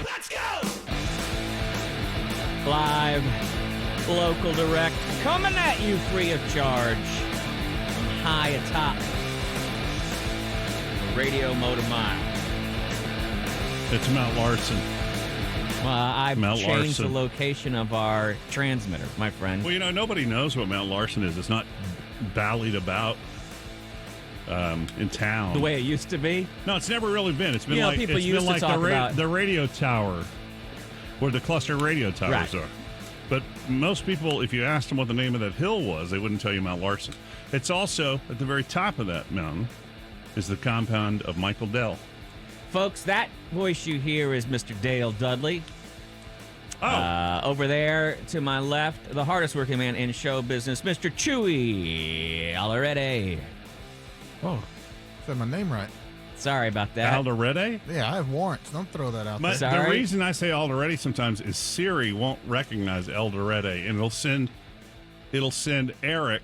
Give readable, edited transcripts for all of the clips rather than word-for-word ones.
Let's go! Live, local, direct, coming at you free of charge from high atop the Radio Motor Mile. It's Mount Larson. I've Mount changed Larson. the location of our transmitter, my friend. Well, nobody knows what Mount Larson is. It's not ballied about in town. The way it used to be? No, it's never really been. It's been like people it's used been to like talk about the radio tower, where the cluster radio towers are. But most people, if you asked them what the name of that hill was, they wouldn't tell you Mount Larson. It's also at the very top of that mountain is the compound of Michael Dell. Folks, that voice you hear is Mr. Dale Dudley. Oh. Over there to my left, the hardest working man in show business, Mr. Chewy Alderete. Oh, said my name right. Sorry about that. Alderete? Yeah, I have warrants. Don't throw that out But there. the reason I say Alderete sometimes is Siri won't recognize Alderete, and it'll send Eric.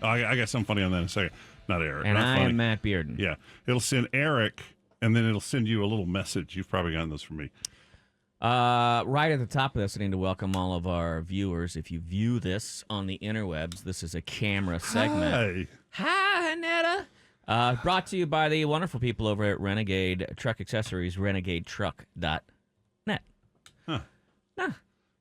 I got something funny on that in a second. Not Eric. And not I funny. am Matt Bearden. Yeah, it'll send Eric, and then it'll send you a little message. You've probably gotten those from me. Right at the top of this, I need to welcome all of our viewers. If you view this on the interwebs, this is a camera segment. Hi, Netta. Brought to you by the wonderful people over at Renegade Truck Accessories, renegadetruck.net. Huh. Nah.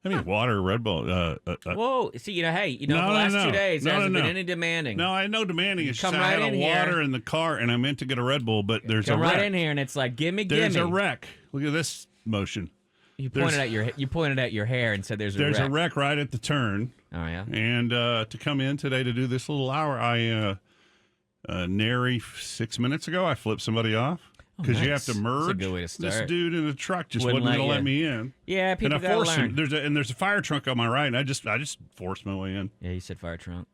I mean, water, Red Bull. Whoa. See, the No, last no. 2 days, No, there hasn't no, been no. any demanding. No, I know demanding. It's Come just I right had in a here. water in the car, and I meant to get a Red Bull, but there's Come a wreck. right in here, and it's like, gimme. There's a wreck. Look at this motion. You pointed at your hair and said there's a wreck. There's a wreck right at the turn. Oh, yeah? And to come in today to do this little hour, I nary 6 minutes ago, I flipped somebody off because you have to merge. That's a good way to start. This dude in the truck just Wouldn't wouldn't let let you. me in. Yeah, people and I gotta forced learn. him. There's a fire trunk on my right, and I just forced my way in. Yeah, you said fire trunk.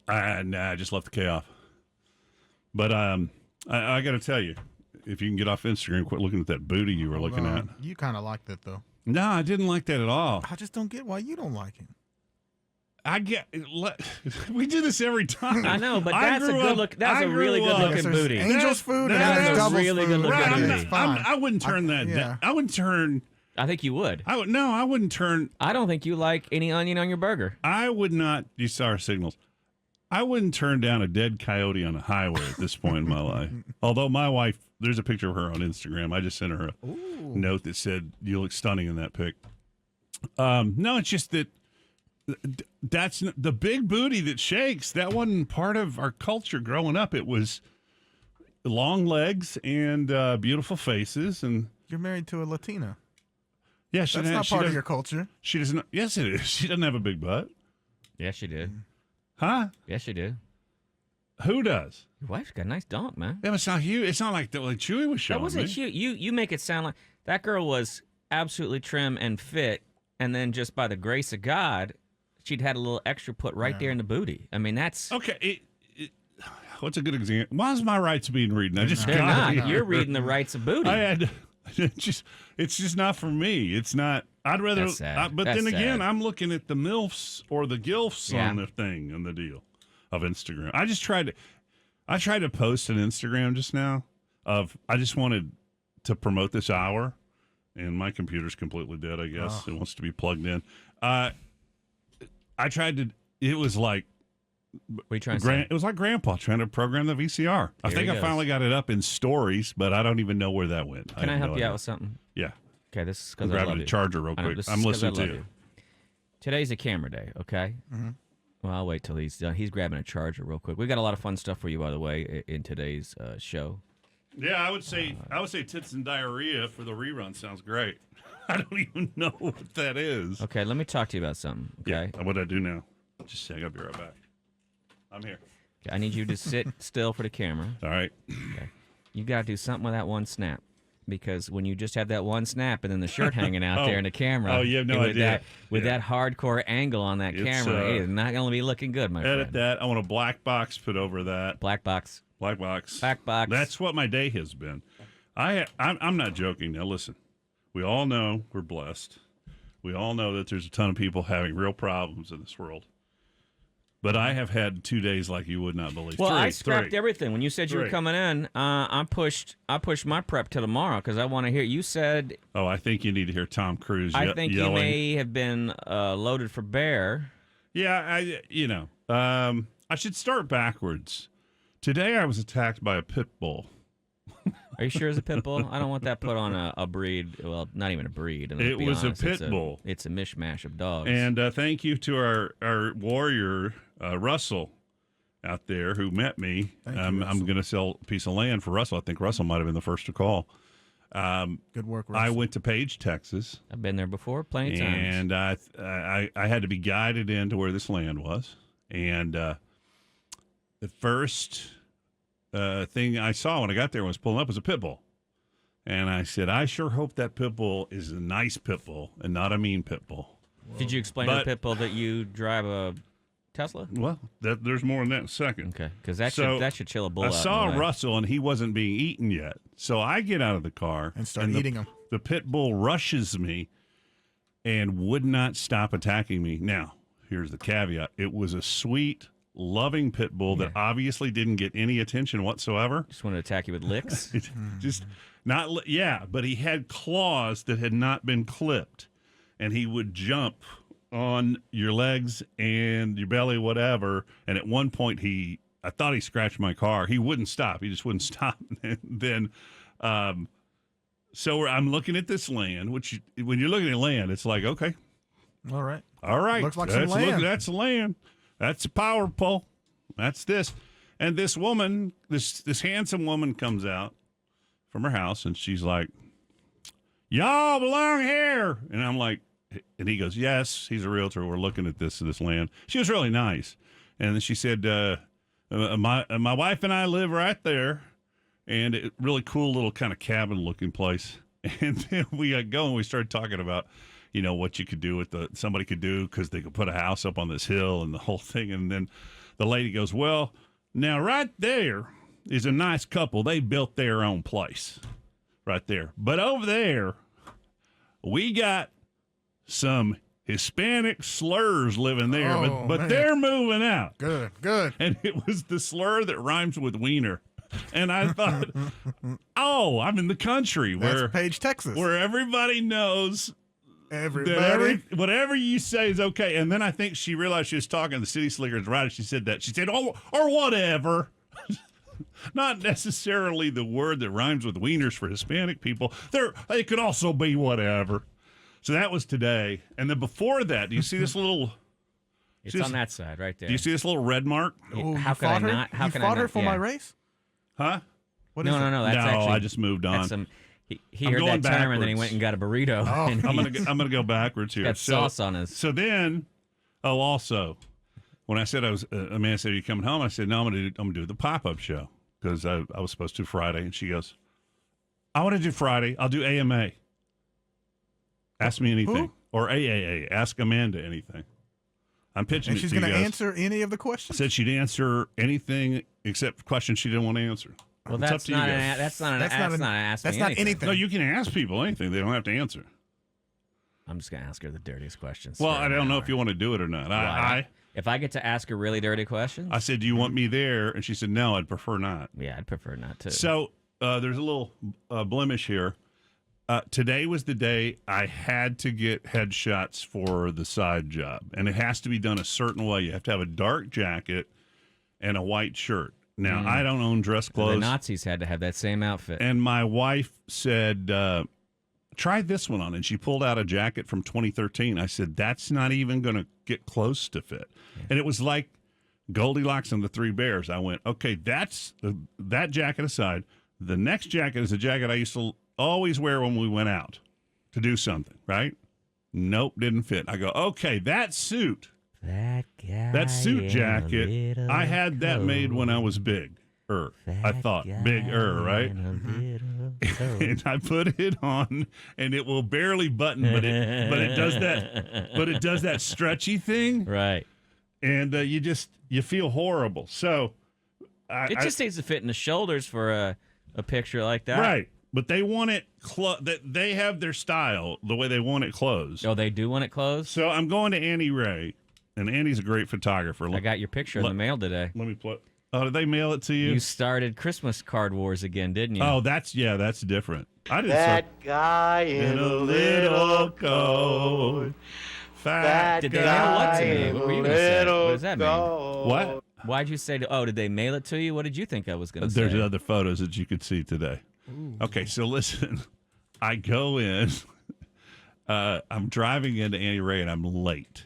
I just left the K off. But I got to tell you, if you can get off Instagram, quit looking at that booty you were looking at. You kind of liked it, though. No, I didn't like that at all. I just don't get why you don't like it. We do this every time. I know, but I that's a grew good up- look. That's I a really grew good up- looking There's booty. Angel's food and that there's is devil's really food. good looking Right, booty. It's fine. I wouldn't turn that yeah. down. I wouldn't turn. I think you would. I wouldn't turn. I don't think you like any onion on your burger. I would not. You saw our signals. I wouldn't turn down a dead coyote on a highway at this point in my life. Although my wife, there's a picture of her on Instagram. I just sent her a note that said, "You look stunning in that pic." No, it's just that that's the big booty that shakes. That wasn't part of our culture growing up. It was long legs and beautiful faces, and You're married to a Latina. yeah, That's not part of your culture. She doesn't. Yes, it is. She doesn't have a big butt, Yes, you did. huh? Yes, you did. Who does? Your wife's got a nice donk, man. Yeah, but it's not huge. It's not like Chewy was showing That wasn't me. cute. You make it sound like that girl was absolutely trim and fit, and then just by the grace of God, she'd had a little extra put right there in the booty. I mean, that's Okay, what's a good example? Why's my rights being reading? I just they're got not. here. You're reading the rights of booty. I had it's just not for me. It's not. I'd rather. That's sad. But That's then again, sad. I'm looking at the milfs or the gilfs Yeah. on the thing on the deal of Instagram. I tried to post an Instagram just now of I just wanted to promote this hour, and my computer's completely dead. I guess it wants to be plugged in. I tried to. It was like. What are you trying to say? It was like Grandpa trying to program the VCR. I Here think he I goes. finally got it up in stories, but I don't even know where that went. Can I have help no you idea. out with something? Yeah. Okay, this is I'm because I love grabbing you. a charger real I know, quick. this I'm is 'cause I listening to love you. Today's a camera day, okay? Mm-hmm. Well, I'll wait till he's done. He's grabbing a charger real quick. We've got a lot of fun stuff for you, by the way, in today's show. Yeah, I would say tits and diarrhea for the rerun sounds great. I don't even know what that is. Okay, let me talk to you about something, okay? Yeah, what I do now? Just a second, I'll be right back. I'm here. Okay, I need you to sit still for the camera. All right. Okay. You got to do something with that one snap. Because when you just have that one snap and then the shirt hanging out there in the camera, you have no with idea. That hardcore angle on that camera, it is not going to be looking good, my Edit friend. that. I want a black box put over that. Black box. Black box. Black box. That's what my day has been. I'm not joking. Now listen, we all know we're blessed. We all know that there's a ton of people having real problems in this world. But I have had 2 days like you would not believe. Well, Three, I scrapped three. everything when you said you were Three. coming in. I pushed my prep to tomorrow because I want to hear. You said Oh, I think you need to hear Tom Cruise I think yelling. you may have been loaded for bear. Yeah, I should start backwards. Today I was attacked by a pit bull. Are you sure it's a pit bull? I don't want that put on a breed. Well, not even a breed. And let's It be was a honest, pit bull. It's a mishmash of dogs. And thank you to our warrior, Russell, out there who met me. I'm going to sell a piece of land for Russell. I think Russell might have been the first to call. Good work, Russell. I went to Page, Texas. I've been there before plenty of times. And I had to be guided into where this land was. And the first thing I saw when I got there was pulling up was a pit bull. And I said, I sure hope that pit bull is a nice pit bull and not a mean pit bull. Did you explain to the pit bull that you drive a Tesla? Well, there's more in that in a second. Okay, because that should chill a bull I out. saw in a way. Russell, and he wasn't being eaten yet. So I get out of the car and start eating him. The pit bull rushes me and would not stop attacking me. Now, here's the caveat. It was a sweet, loving pit bull that obviously didn't get any attention whatsoever. Just wanted to attack you with licks. But he had claws that had not been clipped, and he would jump on your legs and your belly, whatever. And at one point, I thought he scratched my car. He wouldn't stop. He just wouldn't stop. And then, so I'm looking at this land, which when you're looking at land, it's like, okay. All right. Looks Looks like some land. That's land. That's a power pole. That's this. And this woman, this handsome woman comes out from her house, and she's like, y'all belong here. And I'm like, and he goes, yes, he's a realtor. We're looking at this land. She was really nice. And then she said, my wife and I live right there. And a really cool little kind of cabin looking place. And then we got going. We started talking about, what you could do somebody could do because they could put a house up on this hill and the whole thing. And then the lady goes, well, now right there is a nice couple. They built their own place right there. But over there, we got some Hispanic slurs living there, but man. they're moving out. Good. And it was the slur that rhymes with wiener. And I thought, I'm in the country That's Page, Texas. where everybody knows Everybody. that whatever you say is okay. And then I think she realized she was talking to the city slickers right as she said that. She said, or whatever. Not necessarily the word that rhymes with wieners for Hispanic people. They could also be whatever. So that was today. And then before that, do you see this little... It's on that side right there. Do you see this little red mark? Oh, How you can I fought her? not? How you can I fought her not? for Yeah. my race? Huh? What is it? No. That's No, actually, I just moved on. That's he I'm heard going that term and then he backwards. went and got a burrito. Oh, and I'm gonna go backwards here. got sauce on his. So then, also, when I said I was, a man said, "Are you coming home?" I said, "No, I'm gonna do the pop-up show because I was supposed to Friday." And she goes, "I want to do Friday. I'll do AMA. Ask me anything, Who? or AAA. Ask Amanda anything." I'm pitching And it she's to you going to guys. answer any of the questions? Said she'd answer anything except questions she didn't want to answer. Well, It's up that's to you not guys. that's not That's not ask that's me not anything. anything. No, you can ask people anything. They don't have to answer. I'm just gonna ask her the dirtiest questions. Well, for I an don't know hour. if you want to do it or not. If I get to ask her really dirty questions, I said, "Do you want me there?" And she said, "No, I'd prefer not." yeah, I'd prefer not to. So there's a little blemish here. Today was the day I had to get headshots for the side job, and it has to be done a certain way. You have to have a dark jacket and a white shirt. Now, I don't own dress the clothes, Nazis had to have that same outfit. and my wife said, "Try this one on," and she pulled out a jacket from 2013. I said, "That's not even going to get close to fit," and it was like Goldilocks and the Three Bears. I went, "Okay, that's that jacket aside. The next jacket is a jacket I used to always wear when we went out to do something, right? Nope, didn't fit." I go, "Okay, that suit, that suit jacket, I had that made when I was big. I thought bigger, right?" And I put it on, and it will barely button, but it does that stretchy thing, Right. and you feel horrible. So It just needs to fit in the shoulders for a picture like that. right. But they want it they have their style the way they want it closed. Oh, they do want it closed? So I'm going to Annie Ray, and Andy's a great photographer. I got your picture in the mail today. Let me play. Oh, did they mail it to you? You started Christmas card wars again, didn't you? Oh, that's different. I didn't That guy in a little coat. Fat Did they mail what to me? What were you going to say? What does that mean? What? Why'd you say, did they mail it to you? What did you think I was going to say? There's other photos that you could see today. Ooh. Okay, so listen. I go in. I'm driving into Annie Ray, and I'm late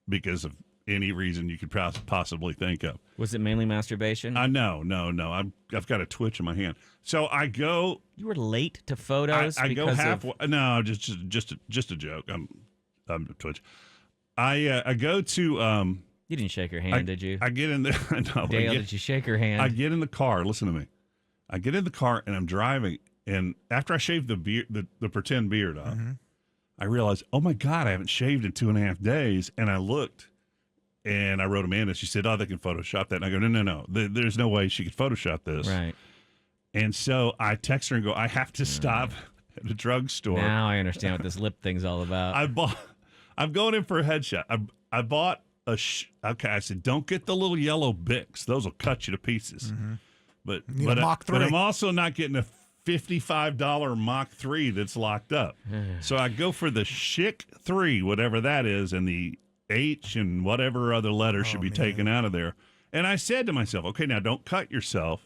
because of any reason you could possibly think of. Was it mainly masturbation? No. I've got a twitch in my hand. So I go. You were late to photos. I go halfway. No, just a joke. I'm a twitch. I go to. You didn't shake her hand, did you? I get in there. No, Dale, did you shake her hand? I get in the car. Listen to me. I get in the car and I'm driving. And after I shaved the pretend beard off, I realized, oh my God, I haven't shaved in 2.5 days. And I looked. And I wrote Amanda. She said, they can Photoshop that. And I go, no. There's no way she could Photoshop this. Right. And so I text her and go, I have to stop at a drugstore. Now I understand what this lip thing's all about. I'm going in for a headshot. I bought okay, I said, don't get the little yellow Bics. Those will cut you to pieces. Mm-hmm. But I'm also not getting a $55 Mach 3 that's locked up. So I go for the Schick 3, whatever that is, and the H and whatever other letter should be taken out of there. And I said to myself, okay, now don't cut yourself.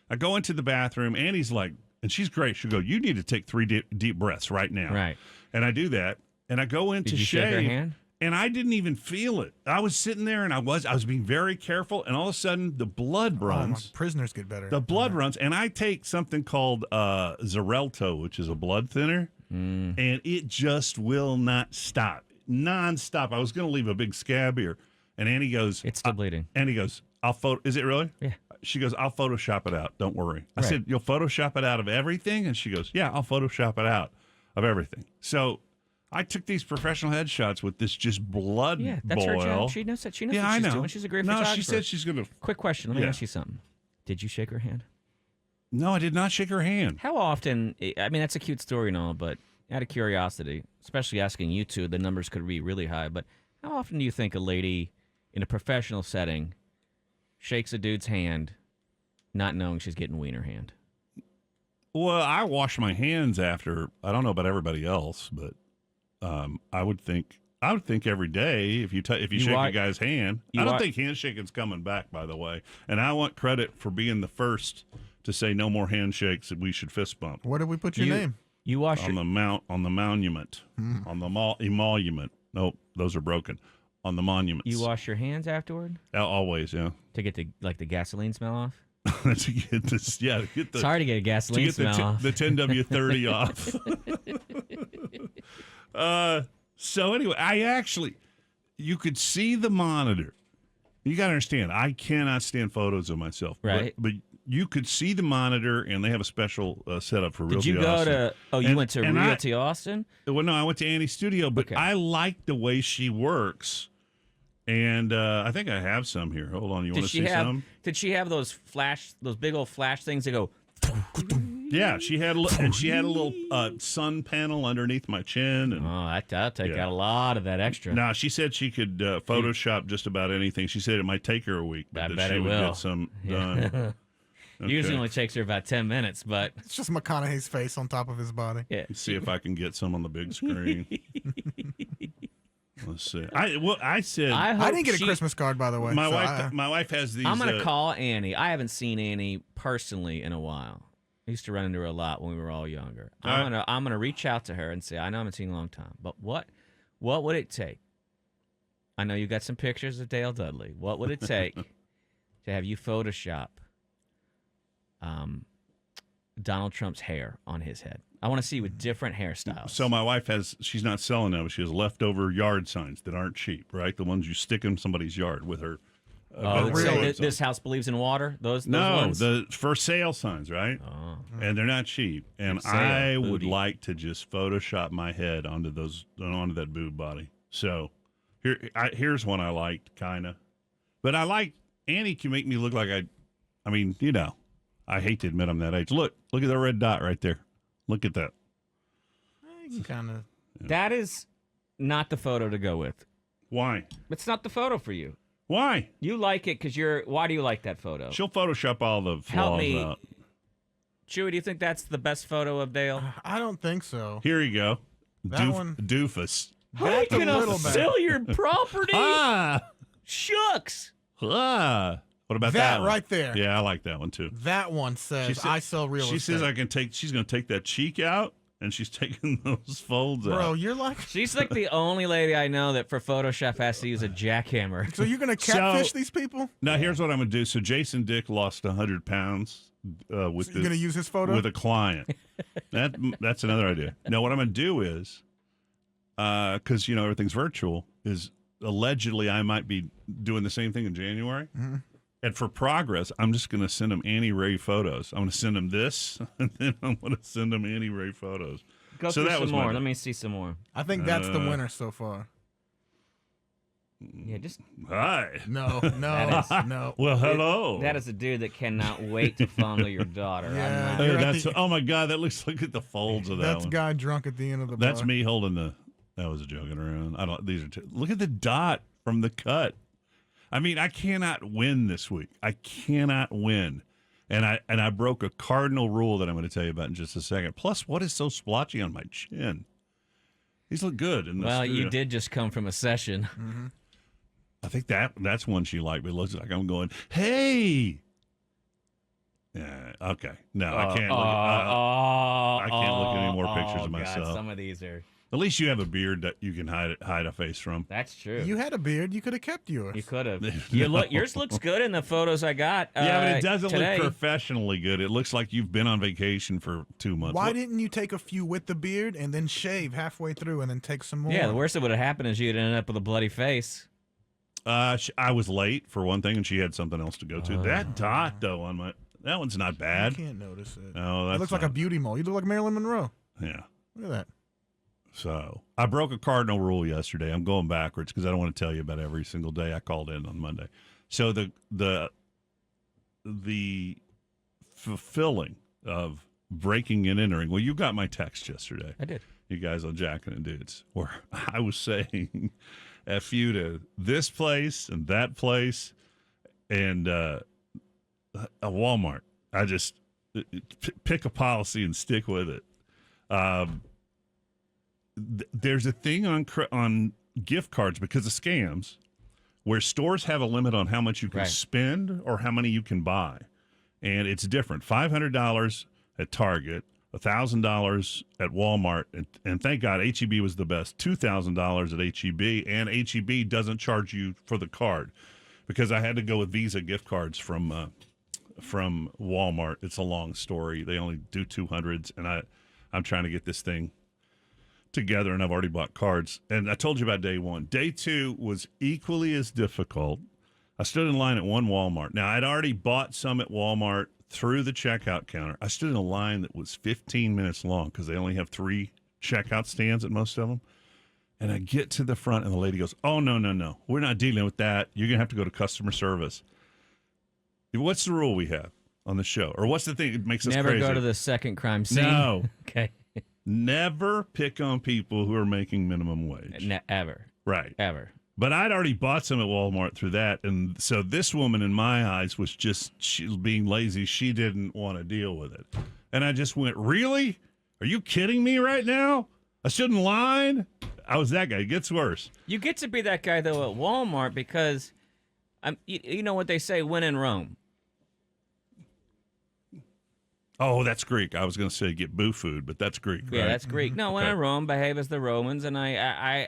I go into the bathroom. Annie's like, and she's great. She'll go, you need to take 3 deep breaths right now. Right. And I do that. And I go in to shave. Shake her hand? And I didn't even feel it. I was sitting there and I was being very careful. And all of a sudden the blood runs. Prisoners get better. The blood runs. And I take something called Xarelto, which is a blood thinner. And it just will not stop. Nonstop. I was going to leave a big scab here. And Annie goes, it's still bleeding. Annie goes, is it really? Yeah. She goes, I'll Photoshop it out. Don't worry. I said, you'll Photoshop it out of everything? And she goes, yeah, I'll Photoshop it out of everything. So I took these professional headshots with this just blood boil. Yeah, that's her job. She knows what she's doing. She's a great photographer. No, she said she's going to. Quick question. Let me ask you something. Did you shake her hand? No, I did not shake her hand. How often, I mean, that's a cute story and all, but out of curiosity, especially asking you two, the numbers could be really high, but how often do you think a lady in a professional setting shakes a dude's hand not knowing she's getting wiener hand? Well, I wash my hands after. I don't know about everybody else, but I would think every day if you shake a guy's hand. I don't think handshaking's coming back, by the way. And I want credit for being the first to say no more handshakes, and we should fist bump. Where did we put your name? You wash on the monument, on the emolument. Nope, those are broken. On the monuments. You wash your hands afterward? Always, yeah. To get the gasoline smell off? To get this, yeah. To get it's hard to get a gasoline smell off. The 10W30 off. So anyway, you could see the monitor. You got to understand, I cannot stand photos of myself. Right. But you could see the monitor, and they have a special setup for Realty Austin. Did you go to? You went to Realty Austin? Well, no, I went to Annie's studio, but I like the way she works. And I think I have some here. Hold on, you want to see some? Did she have those big old flash things that go? Yeah, she had a little sun panel underneath my chin. And, that'll take out a lot of that extra. No, she said she could Photoshop just about anything. She said it might take her a week, but that she would get some done. Okay. Usually only takes her about 10 minutes, but it's just McConaughey's face on top of his body. Yeah. Let's see if I can get some on the big screen. Let's see. I didn't get a Christmas card, by the way. My wife has these. I'm gonna call Annie. I haven't seen Annie personally in a while. I used to run into her a lot when we were all younger. I'm gonna reach out to her and say, I know I haven't seen you in a long time, but what would it take? I know you got some pictures of Dale Dudley. What would it take to have you Photoshop Donald Trump's hair on his head? I want to see with different hairstyles. So my wife she's not selling them, but she has leftover yard signs that aren't cheap, right? The ones you stick in somebody's yard with her. This house believes in water? Those ones? The for sale signs, right? Oh. And they're not cheap. And I would like to just Photoshop my head onto that boob body. So here's one I liked, kind of. But I like, Annie can make me look like I mean, you know, I hate to admit I'm that age. Look at the red dot right there. Look at that. You kind of. That is not the photo to go with. Why? It's not the photo for you. Why? You like it because you're. Why do you like that photo? She'll Photoshop all the flaws out. Chewy, do you think that's the best photo of Dale? I don't think so. Here you go. That one. Doofus. How you gonna sell your property? Shucks. What about that one? Right there? Yeah, I like that one too. That one says, "I sell real estate." She says she's going to take that cheek out, and she's taking those folds out. Bro, you're like... She's like the only lady I know that for Photoshop has to use a jackhammer. So you're going to catfish these people? Now, here's what I'm going to do. So Jason Dick lost 100 pounds with you're going to use his photo? With a client. That's another idea. Now, what I'm going to do is, because, everything's virtual, is allegedly I might be doing the same thing in January. Mm-hmm. And for progress, I'm just going to send them Annie Ray photos. I'm going to send them this, and then I'm going to send them Annie Ray photos. Go through some more. Let me see some more. I think that's the winner so far. Yeah, just... Hi. No. No. Well, hello. That is a dude that cannot wait to fondle your daughter. Yeah. Oh, my God. That looks like at the folds of that That's one. guy drunk at the end of the bar. That's me holding that was joking around. Look at the dot from the cut. I mean, I cannot win this week. I cannot win. And I broke a cardinal rule that I'm going to tell you about in just a second. Plus, what is so splotchy on my chin? These look good. Well, you did just come from a session. Mm-hmm. I think that's one she liked, but it looks like I'm going, hey. Yeah, okay. No, I can't I can't look at any more pictures of myself. God, some of these are... At least you have a beard that you can hide a face from. That's true. You had a beard. You could have kept yours. You could have. Yours looks good in the photos I got. Yeah, but it doesn't today. look professionally good. It looks like you've been on vacation for 2 months. Why didn't you take a few with the beard and then shave halfway through and then take some more? Yeah, the worst that would have happened is you'd end up with a bloody face. I was late for one thing, and she had something else to go to. That dot though that one's not bad. You can't notice it. No, it looks like a beauty mole. You look like Marilyn Monroe. Yeah. Look at that. So I broke a cardinal rule yesterday. I'm going backwards because I don't want to tell you about every single day I called in on Monday. So the fulfilling of breaking and entering. Well, you got my text yesterday. I did. You guys on Jackin' and Dudes, where I was saying F you to this place and that place and a Walmart. I just pick a policy and stick with it. There's a thing on gift cards because of scams where stores have a limit on how much you can spend or how many you can buy. And it's different. $500 at Target, $1,000 at Walmart, and thank God HEB was the best, $2,000 at HEB, and HEB doesn't charge you for the card because I had to go with Visa gift cards from Walmart. It's a long story. They only do 200s, and I'm trying to get this thing together, and I've already bought cards. And I told you about day one. Day two was equally as difficult. I stood in line at one Walmart. Now, I'd already bought some at Walmart through the checkout counter. I stood in a line that was 15 minutes long because they only have 3 checkout stands at most of them. And I get to the front, and the lady goes, oh, no. We're not dealing with that. You're going to have to go to customer service. What's the rule we have on the show? Or what's the thing that makes us Never crazy? go to the second crime scene. No. Okay. Never pick on people who are making minimum wage. Ever. Right. Ever. But I'd already bought some at Walmart through that. And so this woman, in my eyes, was just being lazy. She didn't want to deal with it. And I just went, really? Are you kidding me right now? I stood in line? I was that guy. It gets worse. You get to be that guy, though, at Walmart because, you know what they say, when in Rome. Oh, that's Greek. I was going to say get boo food, but that's Greek, right? Yeah, that's Greek. No, when in Rome, behave as the Romans. And I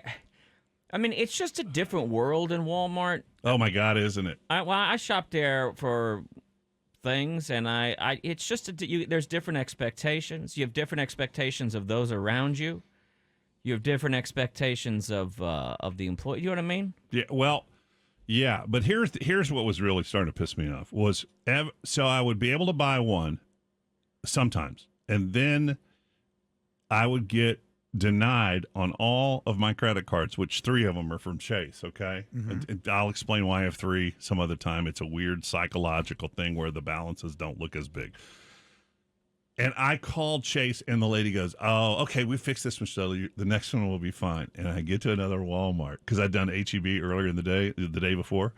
mean, it's just a different world in Walmart. Oh, my God, isn't it? I shop there for things, and it's just, there's different expectations. You have different expectations of those around you. You have different expectations of the employee. You know what I mean? Yeah, well, yeah. But here's what was really starting to piss me off was, so I would be able to buy one sometimes, and then I would get denied on all of my credit cards, which 3 of them are from Chase, okay? Mm-hmm. And I'll explain why I have 3 some other time. It's a weird psychological thing where the balances don't look as big. And I called Chase, and the lady goes, "Oh, okay, we fixed this one, so the next one will be fine." And I get to another Walmart because I'd done HEB earlier in the day before,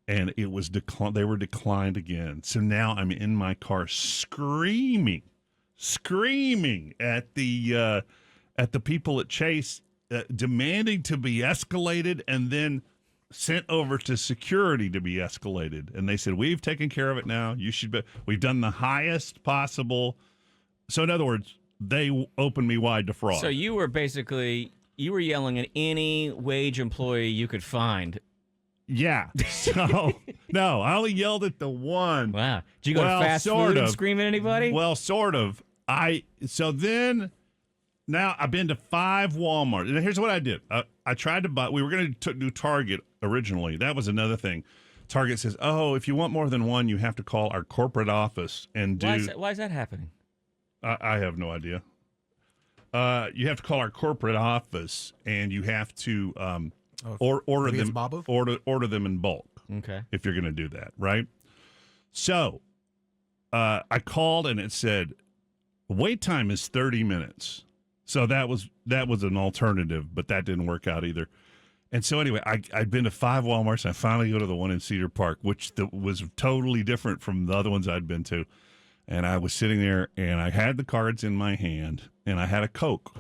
and it was declined. They were declined again. So now I'm in my car screaming at the people at Chase, demanding to be escalated, and then sent over to security to be escalated. And they said, "We've taken care of it now. You should be." We've done the highest possible. So in other words, they opened me wide to fraud. So you were yelling at any wage employee you could find. Yeah. So no, I only yelled at the one. Wow. Did you go to fast food and scream at anybody? Well, sort of. Now I've been to 5 Walmart. And here's what I did. I tried to buy. We were going to do Target originally. That was another thing. Target says, "Oh, if you want more than one, you have to call our corporate office and do." Why is that happening? I have no idea. You have to call our corporate office, and you have to order them in bulk. Okay. If you're going to do that, right? So I called, and it said wait time is 30 minutes. So that was an alternative, but that didn't work out either. And so anyway, I'd been to 5 Walmarts, and I finally go to the one in Cedar Park, which was totally different from the other ones I'd been to. And I was sitting there, and I had the cards in my hand, and I had a Coke,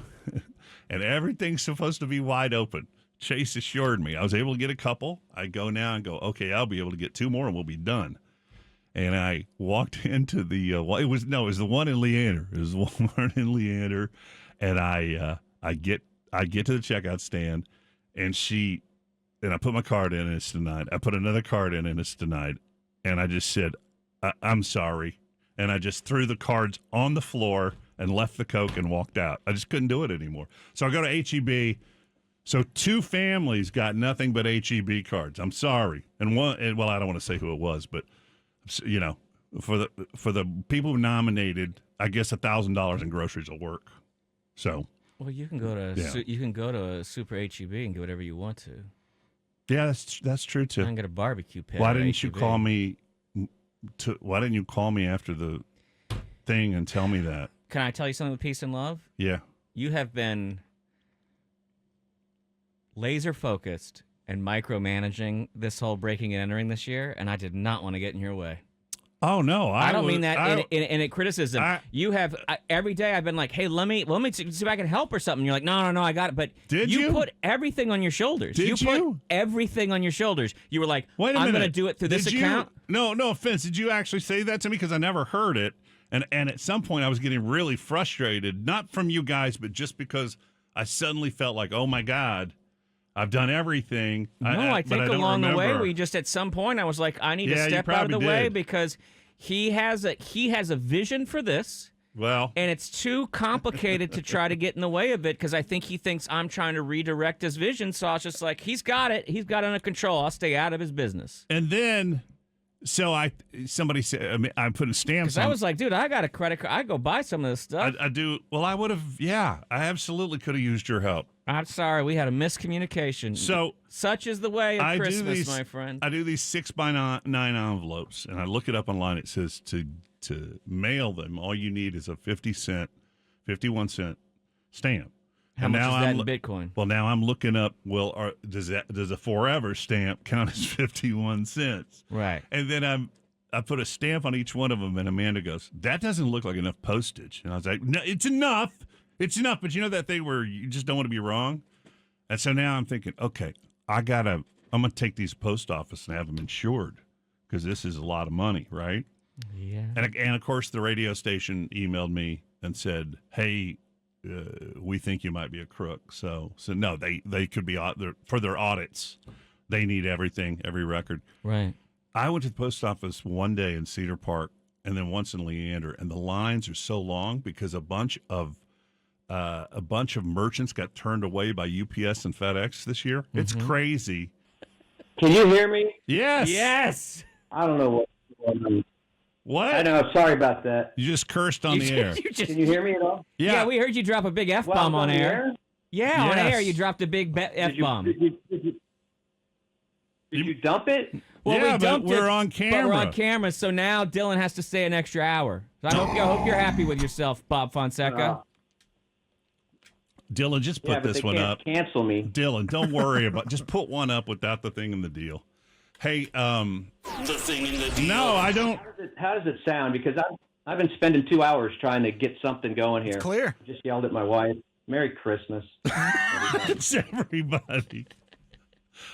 and everything's supposed to be wide open. Chase assured me I was able to get a couple. I go now and go, okay, I'll be able to get 2 more, and we'll be done. And I walked into the it was the one in Leander. It was Walmart in Leander, and I get to the checkout stand, and I put my card in, and it's denied. I put another card in, and it's denied. And I just said, "I'm sorry." And I just threw the cards on the floor and left the Coke and walked out. I just couldn't do it anymore. So I go to HEB. So 2 families got nothing but HEB cards. I'm sorry. I don't want to say who it was, but for the people who nominated, I guess $1,000 in groceries will work. So. Well, you can go to Super HEB and get whatever you want to. Yeah, that's true too. I can get a barbecue pit. Why didn't you call me? Why didn't you call me after the thing and tell me that? Can I tell you something with peace and love? Yeah. You have been laser focused and micromanaging this whole breaking and entering this year, and I did not want to get in your way. Oh no, I don't mean that in a criticism. You have every day I've been like, "Hey, let me see if I can help or something." You're like, "No, I got it." But you put everything on your shoulders. You put everything on your shoulders. You were like, "I'm going to do it through this account." No offense. Did you actually say that to me? Because I never heard it. And at some point I was getting really frustrated, not from you guys, but just because I suddenly felt like, oh my God, I've done everything. No, I think along the way, we just at some point I was like, I need to step out of the way because he has a vision for this. Well, and it's too complicated to try to get in the way of it because I think he thinks I'm trying to redirect his vision. So I was just like, he's got it. He's got it under control. I'll stay out of his business. And then, somebody said, I put a stamp. Because I was like, dude, I got a credit card. I go buy some of this stuff. I do. Well, I would have. Yeah, I absolutely could have used your help. I'm sorry, we had a miscommunication. So such is the way of Christmas, my friend. I do these 6x9 envelopes, and I look it up online. It says to mail them, all you need is a 51 cent stamp. How much is that in Bitcoin? Well, now I'm looking up. Well, does a forever stamp count as 51 cents? Right. And then I put a stamp on each one of them, and Amanda goes, "That doesn't look like enough postage." And I was like, "No, it's enough. It's enough." But you know that thing where you just don't want to be wrong. And so now I'm thinking, okay, I'm gonna take these post office and have them insured because this is a lot of money, right? Yeah. And of course, the radio station emailed me and said, "Hey, we think you might be a crook." So no, they could be for their audits. They need everything, every record. Right. I went to the post office one day in Cedar Park and then once in Leander, and the lines are so long because a bunch of merchants got turned away by UPS and FedEx this year. Mm-hmm. It's crazy. Can you hear me? Yes. Yes. I don't know what's going on. What? I know. Sorry about that. You just cursed on the air. Can you hear me at all? Yeah, we heard you drop a big F-bomb on air. Yeah, yes. On air you dropped a big F-bomb. Did you dump it? Well, Yeah, we dumped but we're it, on But we're camera. on camera, so now Dylan has to stay an extra hour. So I hope you're happy with yourself, Bob Fonseca. Dylan, just put but this they one can't up. cancel me. Dylan, don't worry about. Just put one up without the thing in the deal. Hey, The thing in the deal. no, I don't. How does it sound? Because I've been spending 2 hours trying to get something going here. Clear. I just yelled at my wife. Merry Christmas. It's everybody.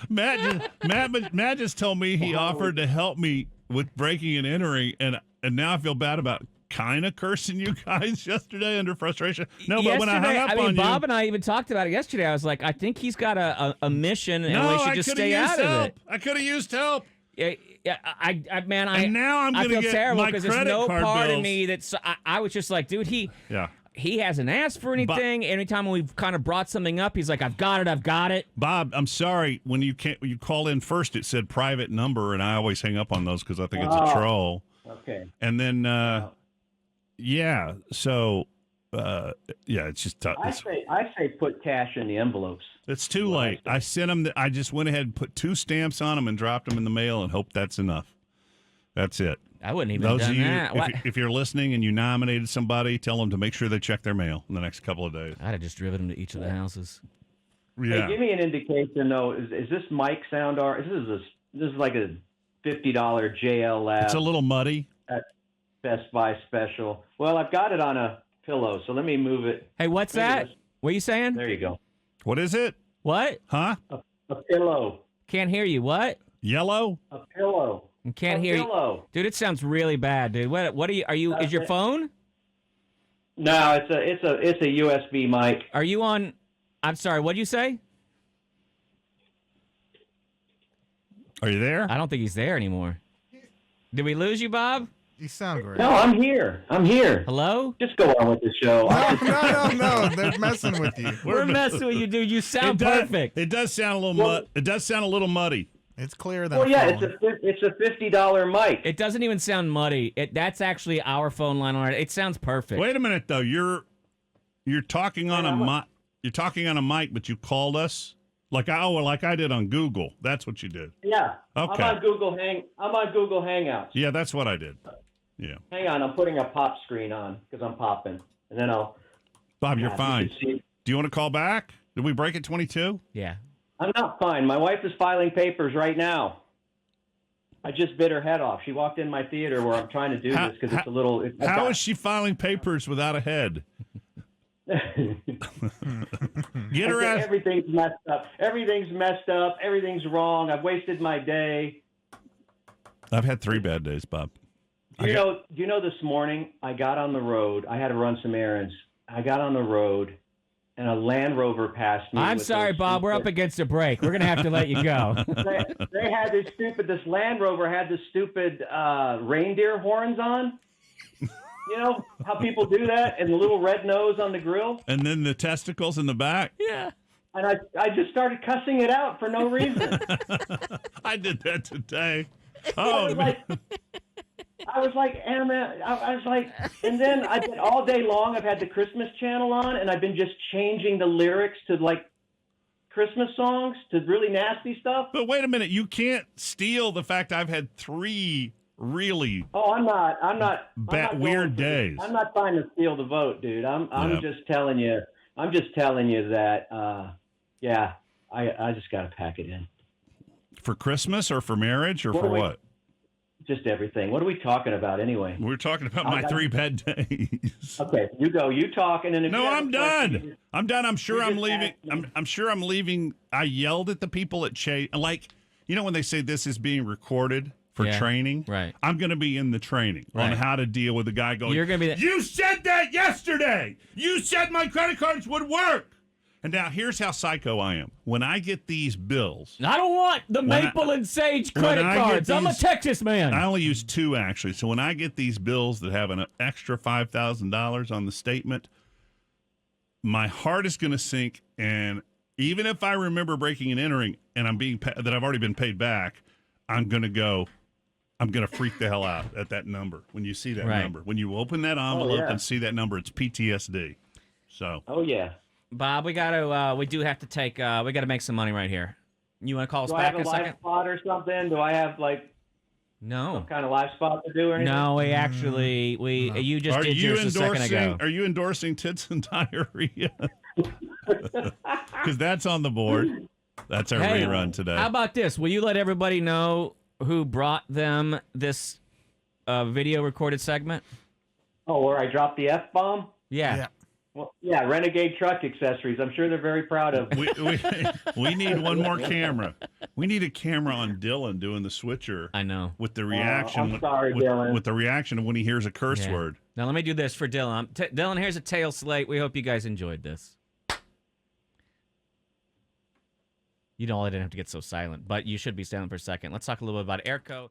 Matt just told me he offered to help me with breaking and entering, and now I feel bad about kind of cursing you guys yesterday under frustration. No, but when I hung up on Bob you, and I even talked about it yesterday. I was like, I think he's got a mission, and we should just stay out of it. I could have used help. Yeah, And now I'm I gonna feel get terrible my because there's credit no card part of bills. me that's. I was just like, dude, Yeah. he hasn't asked for anything. Anytime we've kind of brought something up, he's like, I've got it. Bob, I'm sorry. When you called in first, it said private number, and I always hang up on those because I think it's a troll. Okay. And then, yeah. So, yeah, it's just tough. I say put cash in the envelopes. It's too late. I sent them. I just went ahead and put 2 stamps on them and dropped them in the mail and hope that's enough. That's it. I wouldn't even Those have of done you, that. if you're listening and you nominated somebody, tell them to make sure they check their mail in the next couple of days. I'd have just driven him to each of the houses. Yeah. Hey, give me an indication though. Is this mic sound? This is like a $50 JL Lab. It's a little muddy. Best Buy special. Well, I've got it on a pillow, so let me move it. Hey, what's Maybe that? that's- What are you saying? There you go. What is it? What? Huh? A pillow. Can't hear you. What? Yellow? A pillow. Can't a hear you. pillow. Dude, it sounds really bad, dude. What are you is your phone? No, it's a USB mic. Are you on I'm sorry, what'd you say? Are you there? I don't think he's there anymore. Did we lose you, Bob? You sound great. No, I'm here. Hello? Just go on with the show. No. They're messing with you. We're messing with you, dude. You sound perfect. It does sound a little It does sound a little muddy. It's clearer than Well, a yeah, phone. it's a $50 mic. It doesn't even sound muddy. That's actually our phone line on it. It sounds perfect. Wait a minute though. You're talking on a mic. You're talking on a mic, but you called us like I did on Google. That's what you did. Yeah. Okay. I'm on Google Hangouts. Yeah, that's what I did. Yeah. Hang on, I'm putting a pop screen on because I'm popping, and then I'll. Bob, you're Yeah, fine. you can see- Do you want to call back? Did we break at 22? Yeah. I'm not fine. My wife is filing papers right now. I just bit her head off. She walked in my theater where I'm trying to do this because it's a little. How is she filing papers without a head? Get her ass. Everything's messed up. Everything's wrong. I've wasted my day. I've had 3 bad days, Bob. You know, this morning I got on the road. I had to run some errands. I got on the road, and a Land Rover passed me. I'm with sorry, those Bob. We're up stupid- against a break. We're going to have to let you go. They had this Land Rover had this stupid reindeer horns on. You know how people do that, and the little red nose on the grill. And then the testicles in the back. Yeah. And I just started cussing it out for no reason. I did that today. I Oh, was man. like, Anna, I was like, and then I've been all day long. I've had the Christmas channel on, and I've been just changing the lyrics to like Christmas songs to really nasty stuff. But wait a minute. You can't steal the fact I've had 3 really Oh, I'm not weird days. I'm not trying to steal the vote, dude. I'm Yeah. just telling you. I'm just telling you that. Yeah, I just got to pack it in. For Christmas or for marriage or What for do we- what? Just everything. What are we talking about anyway? We're talking about my 3 bad days. Okay, you go. You talk, and then if No, you have I'm a question, done. I'm done. I'm sure you I'm just leaving. ask me. I'm sure I'm leaving. I yelled at the people at Chase. Like, you know when they say this is being recorded for Yeah, training? right. I'm going to be in the training on Right. how to deal with the guy going, You're gonna be the- you said that yesterday. You said my credit cards would work. And now here's how psycho I am. When I get these bills, I don't want the Maple and Sage when credit I get cards. I'm a these- Texas man. I only use 2 actually. So when I get these bills that have an extra $5,000 on the statement, my heart is going to sink. And even if I remember breaking and entering and I'm being that I've already been paid back, I'm going to freak the hell out at that number. When you see that Right. number, when you open that envelope yeah. and see that number, it's PTSD. So Oh yeah. Bob, we do have to take we got to make some money right here. You want to call us Do I back have in a a live second? spot or something? Do I have like No. some kind of live spot to do or anything? No, we actually you just Are did you yours a second ago. Are you endorsing tits and diarrhea? Because that's on the board. That's our Hey, rerun today. How about this? Will you let everybody know who brought them this video recorded segment? Oh, where I dropped the F-bomb? Yeah. Well, yeah, Renegade Truck Accessories. I'm sure they're very proud of. We need one more camera. We need a camera on Dylan doing the switcher. I know. With the reaction. I'm sorry, Dylan. With the reaction of when he hears a curse word. Now let me do this for Dylan. Dylan, here's a tail slate. We hope you guys enjoyed this. You know, I didn't have to get so silent, but you should be silent for a second. Let's talk a little bit about Airco.